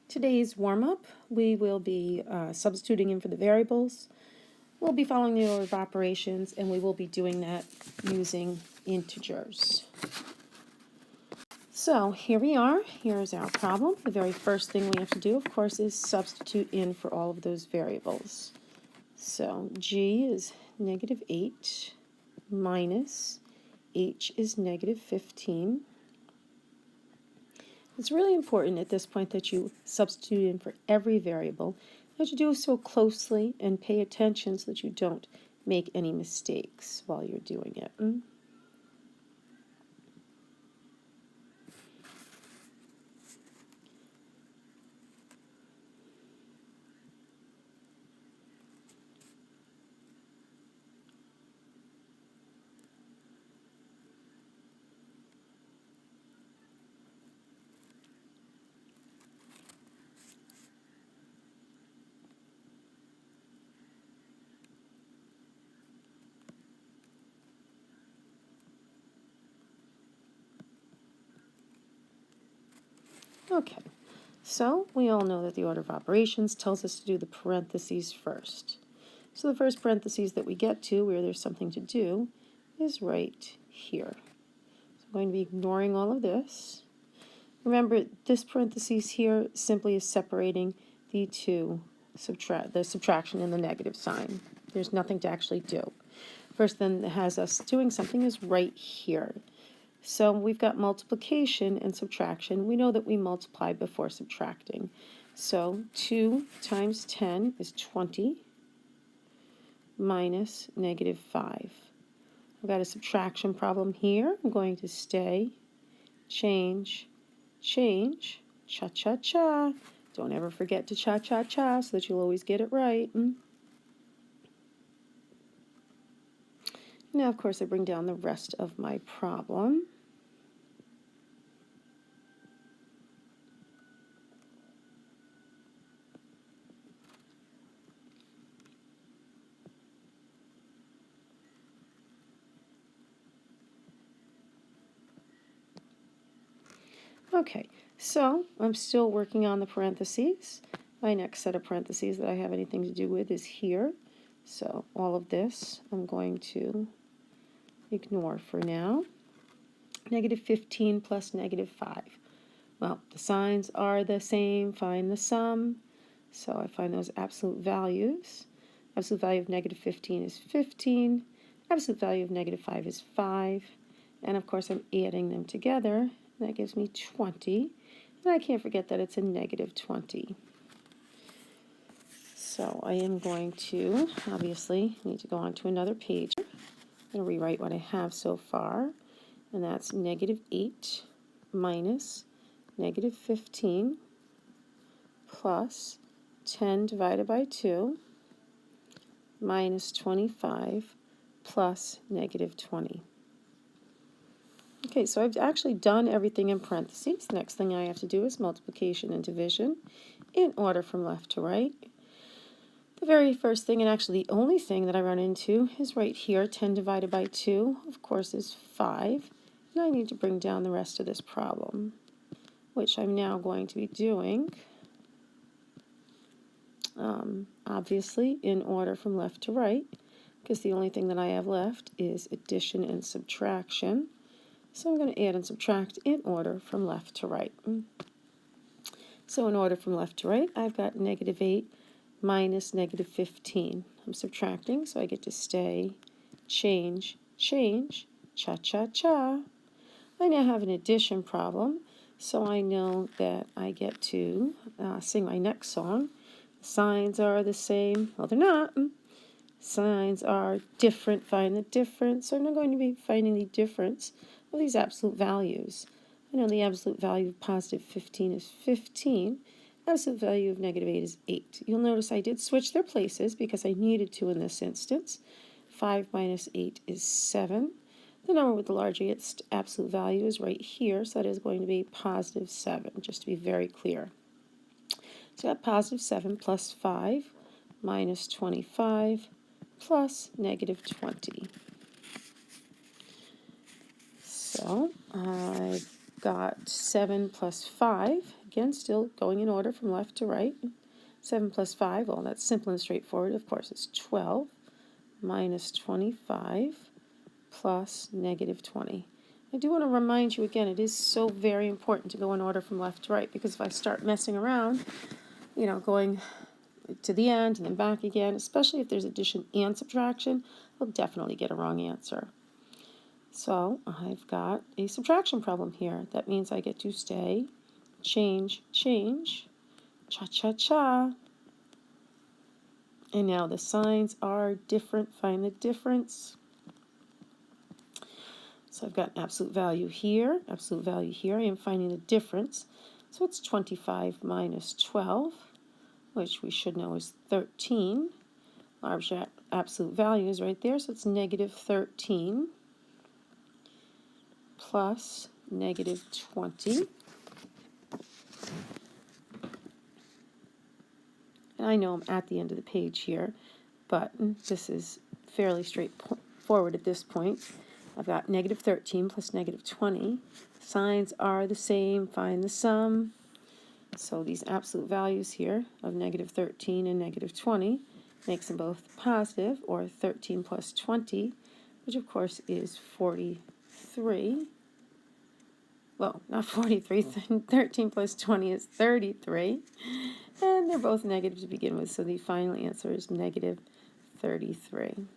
Today's warm-up, we will be substituting in for the variables. We'll be following the order of operations, and we will be doing that using integers. So here we are. Here's our problem. The very first thing we have to do, of course, is substitute in for all of those variables. So g is -8 minus h is -15. It's really important at this point that you substitute in for every variable, that you do so closely and pay attention so that you don't make any mistakes while you're doing it. Okay, so we all know that the order of operations tells us to do the parentheses first. So the first parentheses that we get to, where there's something to do, is right here. So I'm going to be ignoring all of this. Remember, this parentheses here simply is separating the two, the subtraction and the negative sign. There's nothing to actually do. First thing that has us doing something is right here. So we've got multiplication and subtraction. We know that we multiply before subtracting. So 2 times 10 is 20 minus -5. I've got a subtraction problem here. I'm going to stay, change, change, cha-cha-cha. Don't ever forget to cha-cha-cha so that you'll always get it right. Now, of course, I bring down the rest of my problem. Okay, so I'm still working on the parentheses. My next set of parentheses that I have anything to do with is here. So all of this I'm going to ignore for now. -15 plus -5. Well, the signs are the same. Find the sum. So I find those absolute values. Absolute value of -15 is 15. Absolute value of -5 is 5. And of course I'm adding them together. That gives me 20. And I can't forget that it's a -20. So I am going to, obviously, need to go on to another page. I'm going to rewrite what I have so far. And that's -8 minus -15 plus 10 divided by 2 minus 25 plus -20. Okay, so I've actually done everything in parentheses. The next thing I have to do is multiplication and division in order from left to right. The very first thing, and actually the only thing that I run into, is right here. 10 divided by 2, of course, is 5. And I need to bring down the rest of this problem, which I'm now going to be doing, obviously, in order from left to right, because the only thing that I have left is addition and subtraction. So I'm going to add and subtract in order from left to right. So in order from left to right, I've got -8 minus -15. I'm subtracting, so I get to stay, change, change, cha-cha-cha. I now have an addition problem, so I know that I get to sing my next song. Signs are the same. Well, they're not. Signs are different. Find the difference. So I'm not going to be finding the difference of these absolute values. I know the absolute value of +15 is 15. Absolute value of -8 is 8. You'll notice I did switch their places because I needed to in this instance. 5 minus 8 is 7. The number with the largest absolute value is right here, so that is going to be +7, just to be very clear. So I got +7 plus 5 minus 25 plus -20. So I've got 7 plus 5 Again, still going in order from left to right. 7 plus 5, well, that's simple and straightforward. Of course, it's 12 minus 25 plus negative 20. I do want to remind you again, it is so very important to go in order from left to right, because if I start messing around, going to the end and then back again, especially if there's addition and subtraction, I'll definitely get a wrong answer. So I've got a subtraction problem here. That means I get to stay, change, change, cha-cha-cha. And now the signs are different. Find the difference. So I've got absolute value here, absolute value here. I am finding the difference. So it's 25 minus 12, which we should know is 13. Large absolute value is right there, so it's negative 13 plus negative 20. And I know I'm at the end of the page here, but this is fairly straightforward at this point. I've got negative 13 plus negative 20. Signs are the same. Find the sum. So these absolute values here of negative 13 and negative 20 makes them both positive, or 13 plus 20, which of course is 43. Well, not 43. 13 plus 20 is 33. And they're both negative to begin with, so the final answer is negative 33.